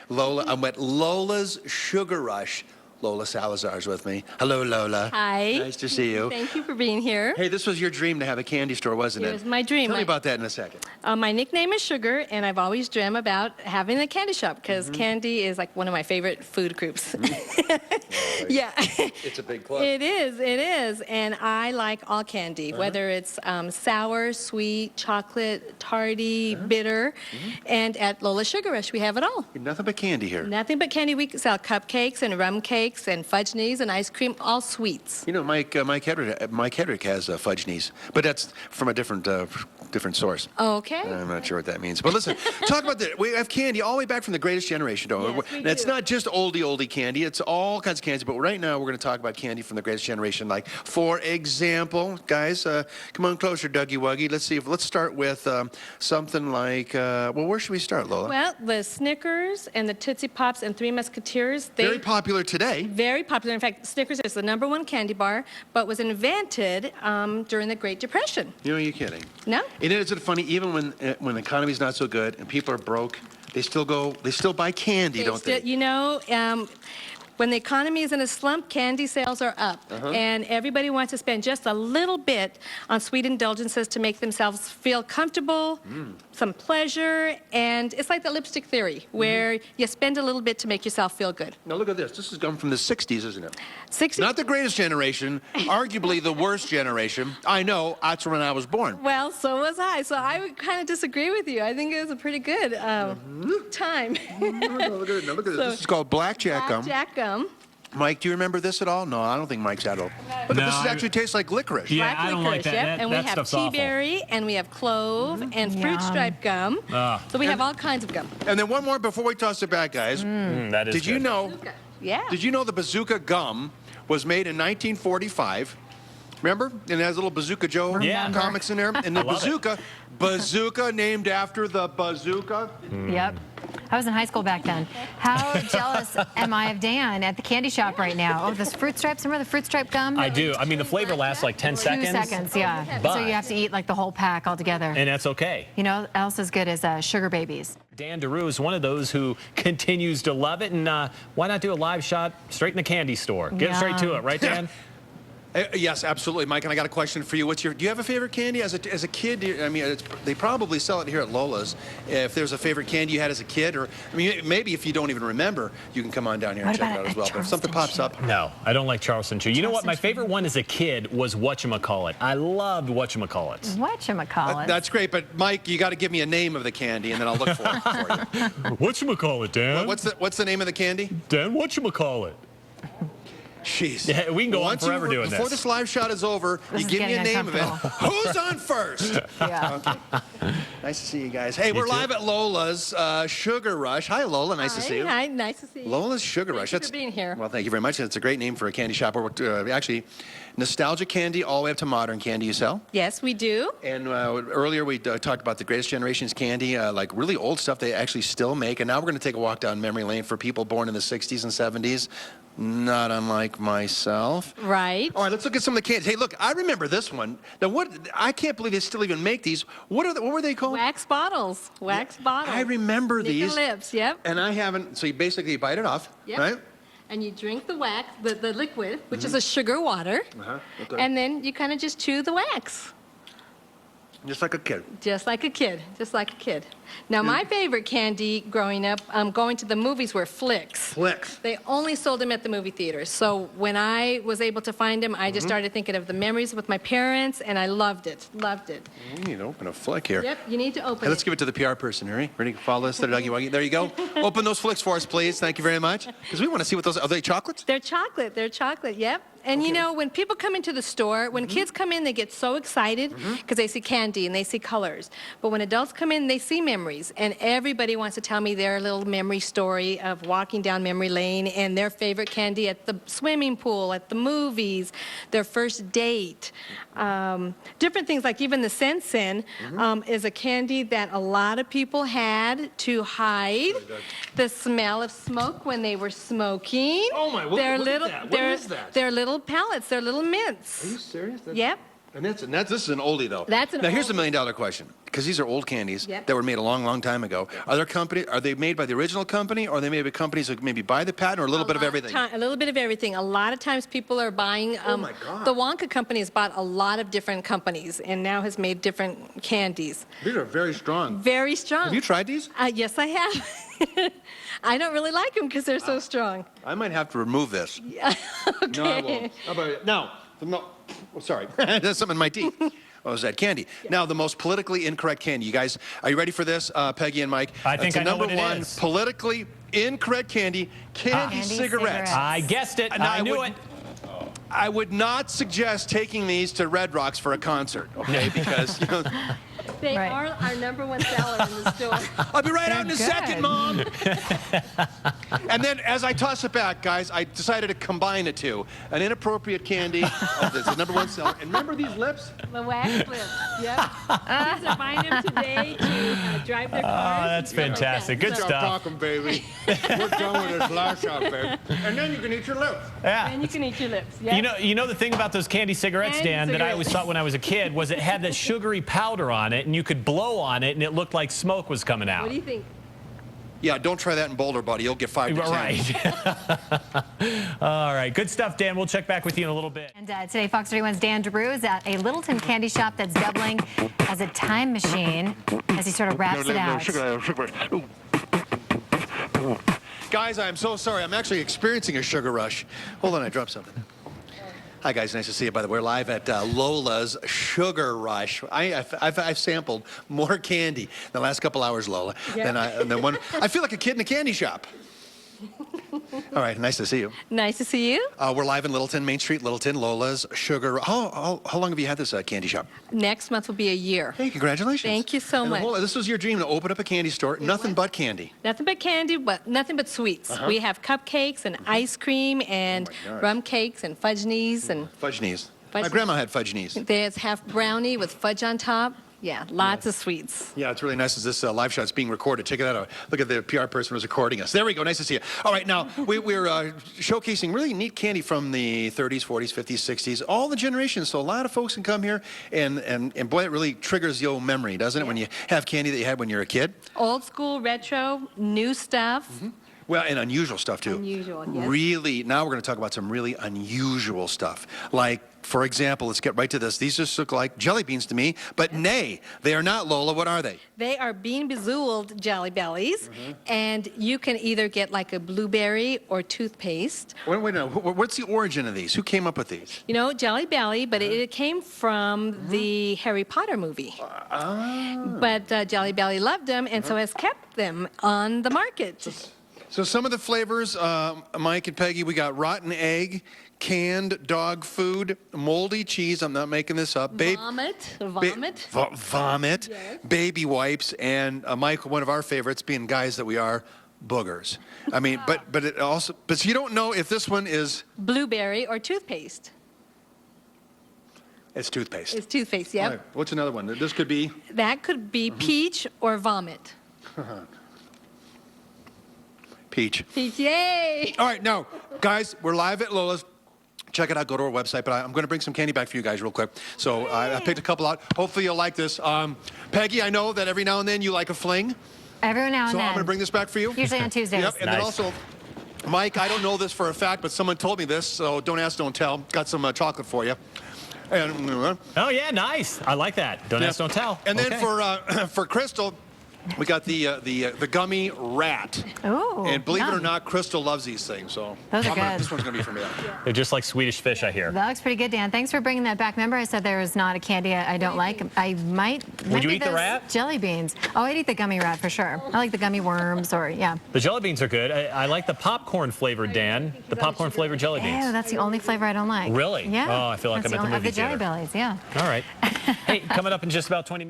Lola, I'm at Lola's Sugar Rush. Lola Salazar's with me. Hello, Lola. Hi. Nice to see you. Thank you for being here. Hey, this was your dream to have a candy store, wasn't it? It was my dream. Tell me about that in a second. My nickname is Sugar, and I've always dreamt about having a candy shop because candy is like one of my favorite food groups. Yeah. It's a big plus. It is. And I like all candy, whether it's sour, sweet, chocolate, tarty, bitter. And at Lola Sugar Rush, we have it all. Nothing but candy here. Nothing but candy. We sell cupcakes and rum cakes and fudge knees and ice cream, all sweets. You know, Mike Hedrick has fudge knees, but that's from a different source. Okay. I'm not sure what that means. But listen, talk about that. We have candy all the way back from the Greatest Generation, don't we? Yes, we It's do. not just oldie candy. It's all kinds of candies. But right now, we're going to talk about candy from the Greatest Generation. Like, for example, guys, come on closer, Dougie Wuggy. Let's start with something like, well, where should we start, Lola? Well, the Snickers and the Tootsie Pops and Three Musketeers, Very popular today. Very popular. In fact, Snickers is the #1 candy bar, but was invented during the Great Depression. You know, you're kidding. No? And isn't it funny, even when the economy's not so good and people are broke, they still buy candy, don't they? You know, when the economy is in a slump, candy sales are up. And everybody wants to spend just a little bit on sweet indulgences to make themselves feel comfortable, some pleasure, and it's like the lipstick theory, where you spend a little bit to make yourself feel good. Now look at this. This has come from the 60s, isn't it? 60s? Not the Greatest Generation, arguably the worst generation. I know, that's when I was born. Well, so was I. So I would kind of disagree with you. I think it was a pretty good time. Now look at this. This is called Blackjack Gum. Blackjack gum. Mike, do you remember this at all? No, I don't think Mike's at all. Look, No, this actually tastes like licorice. Yeah, Black I don't like licorice, that. yep. And we That have stuff's awful. tea-berry, and we have clove, and fruit stripe gum. So we have all kinds of gum. And then one more before we toss it back, guys. That is Did you good. know? Yeah. Did you know the Bazooka gum was made in 1945? Remember? And it has little Bazooka Joe Yeah. comics in there. And the love it. bazooka named after the bazooka. Yep. I was in high school back then. How jealous am I of Dan at the candy shop right now? Oh, this fruit stripes. Remember the fruit stripe gum? I do. I mean, the flavor lasts like 10 2 seconds. seconds, yeah. But- So you have to eat like the whole pack all together. And that's okay. You know what else is good is sugar babies. Dan Daru is one of those who continues to love it. And why not do a live shot straight in the candy store? Get straight to it, right, Dan? Yes, absolutely, Mike. And I got a question for you. Do you have a favorite candy as a kid? I mean, they probably sell it here at Lola's. If there's a favorite candy you had as a kid, or I mean, maybe if you don't even remember, you can come on down here and What check it about out as a well. But if something pops Charleston up, No, I don't like Charleston Chew. You know what? My Charleston Chew. favorite one as a kid was whatchamacallit. I loved whatchamacallits. Whatchamacallit? that's great. But Mike, you got to give me a name of the candy, and then I'll look for it for you. Whatchamacallit, Dan? What's the name of the candy? Dan, whatchamacallit? Jeez. Yeah, we can go on forever doing before this. this live shot is over, This you is give me a getting name of it. uncomfortable. Who's on first? Yeah. Nice to see you guys. Hey, we're too. live at Lola's Sugar Rush. Hi, Lola. Nice to see you. Hi, nice to see you. Lola's Sugar Rush. Thank you for being here. Well, thank you very much. It's a great name for a candy shop. Actually, nostalgia candy all the way up to modern candy you sell. Yes, we do. And earlier we talked about the Greatest Generation's candy, like really old stuff they actually still make. And now we're going to take a walk down memory lane for people born in the 60s and 70s, not unlike myself. Right. All right, let's look at some of the candies. Hey, look, I remember this one. Now, I can't believe they still even make these. What were they called? Wax bottles. Wax bottles. I remember Nickel these. lips, yep. And I haven't, so you basically bite it off, Yep. right? And you drink the wax, the liquid, which is a sugar water, Okay. and then you kind of just chew the wax. Just like a kid. Just like a kid, just like a kid. Now, my favorite candy growing up, going to the movies were Flicks. Flicks. They only sold them at the movie theaters. So when I was able to find them, I just started thinking of the memories with my parents, and I loved it, loved it. We need to open a flick here. Yep, you need to open Hey, let's it. give it to the PR person. Ready? Follow us. There, Dougie Wuggy. There you go. Open those flicks for us, please. Thank you very much. Because we want to see what those are. They chocolates? They're chocolate, yep. And you know, when people come into the store, when kids come in, they get so excited because they see candy and they see colors. But when adults come in, they see memories. And everybody wants to tell me their little memory story of walking down memory lane and their favorite candy at the swimming pool, at the movies, their first date. Different things, like even the Sensen is a candy that a lot of people had to hide the smell of smoke when they were smoking. Oh my, look at that. What is that? They're little pellets, they're little mints. Are you serious? Yep. And this is an oldie though. That's an now here's a oldie. $1 million question, because these are old candies Yep. that were made a long, long time ago. Are they made by the original company, or are they made by companies that maybe buy the patent, or a little bit of everything? A little bit of everything. A lot of times people are buying. Oh my God. The Wonka company has bought a lot of different companies and now has made different candies. These are very strong. Very strong. Have you tried these? Yes, I have. I don't really like them because they're so strong. I might have to remove this. Okay. No, I won't. How about it? No. Oh, sorry. There's something in my teeth. What was that? Candy. Now, the most politically incorrect candy. You guys, are you ready for this, Peggy and Mike? I think It's I know number what it one is. politically incorrect candy, candy Candy cigarettes. cigarettes. I guessed it. And I knew would- it. I would not suggest taking these to Red Rocks for a concert, okay? Because, They Right. are our number one seller in the store. I'll be right out in a They're second, good. Mom. And then as I toss it back, guys, I decided to combine the two. An inappropriate candy, this is number one seller. And remember these lips? The wax lips. Yep. Kids are buying them today to drive their cars. Oh, that's fantastic. Good So- stuff. talking, baby. We're done with this last shot, baby. And then you can eat your lips. Yeah. And you can eat your lips. Yep. You know the thing about those candy cigarettes, Candy Dan, that I cigarettes. always thought when I was a kid was it had that sugary powder on it, and you could blow on it, and it looked like smoke was coming out. What do you think? Yeah, don't try that in Boulder, buddy. You'll get 5 to 10. Right. All right. Good stuff, Dan. We'll check back with you in a little bit. And today, Fox 31's Dan Daru is at a Littleton candy shop that's doubling as a time machine as he sort of wraps it out. Guys, I'm so sorry. I'm actually experiencing a sugar rush. Hold on, I dropped something. Hi, guys. Nice to see you. By the way, we're live at Lola's Sugar Rush. I've sampled more candy the last couple hours, Lola, than one. I feel like a kid in a candy shop. All right, nice to see you. Nice to see you. We're live in Littleton, Main Street, Littleton, Lola's Sugar. How long have you had this candy shop? Next month will be a year. Hey, congratulations. Thank you so And much. This was your dream, to open up a candy store, nothing but candy. Nothing but candy, but nothing but sweets. We have cupcakes and ice cream and Oh my gosh. rum cakes and fudge knees and Fudge knees. Fudge My grandma had fudge knees. there's half brownie with fudge on top. Yeah, lots of sweets. Yeah, it's really nice as this live shot's being recorded. Check it out. Look at the PR person who's recording us. There we go. Nice to see you. All right, now we're showcasing really neat candy from the 30s, 40s, 50s, 60s, all the generations. So a lot of folks can come here, and boy, it really triggers the old memory, doesn't it, when you have candy that you had when you were a kid? Old school, retro, new stuff. Well, and unusual stuff, too. Unusual, yes. Really, now we're going to talk about some really unusual stuff. Like, for example, let's get right to this. These just look like jelly beans to me, but nay, they are not, Lola. What are they? They are bean bezooled Jelly Bellies, and you can either get like a blueberry or toothpaste. Wait, no. What's the origin of these? Who came up with these? You know, Jelly Belly, but it came from the Harry Potter movie. But Jelly Belly loved them, and so has kept them on the market. So some of the flavors, Mike and Peggy, we got rotten egg, canned dog food, moldy cheese. I'm not making this up. Vomit. Vomit. Yes. Baby wipes, and Mike, one of our favorites, being guys that we are, boogers. I mean, but it also, but you don't know if this one is. Blueberry or toothpaste. It's toothpaste. It's toothpaste, All yep. right, what's another one? This could be. That could be peach or vomit. Peach. Peach, yay! All right, now, guys, we're live at Lola's. Check it out. Go to our website. But I'm going to bring some candy back for you guys real quick. So I picked a couple out. Hopefully you'll like this. Peggy, I know that every now and then you like a fling. Every now and So then. I'm going to bring this back for you. Usually on Tuesdays. Yep, and then Nice. also, Mike, I don't know this for a fact, but someone told me this, so don't ask, don't tell. Got some chocolate for you. And, Oh, yeah, nice. I like that. Don't ask, don't tell. And then Okay. for Crystal, we got the gummy rat. Ooh, And believe it or yum. not, Crystal loves these things. So Those are good. This one's going to be for me. They're just like Swedish fish, I hear. That looks pretty good, Dan. Thanks for bringing that back. Remember I said there was not a candy I don't like? I might Would you be eat the those rat? Jelly beans. Oh, I'd eat the gummy rat for sure. I like the gummy worms or, yeah. The jelly beans are good. I like the popcorn flavored, Dan. The popcorn flavored jelly Ew, beans. that's the only flavor I don't like. Really? Yeah. Oh, I feel like That's I'm at the only- of movie the Jelly theater. Bellies, yeah. All right. Hey, coming up in just about 20 minutes.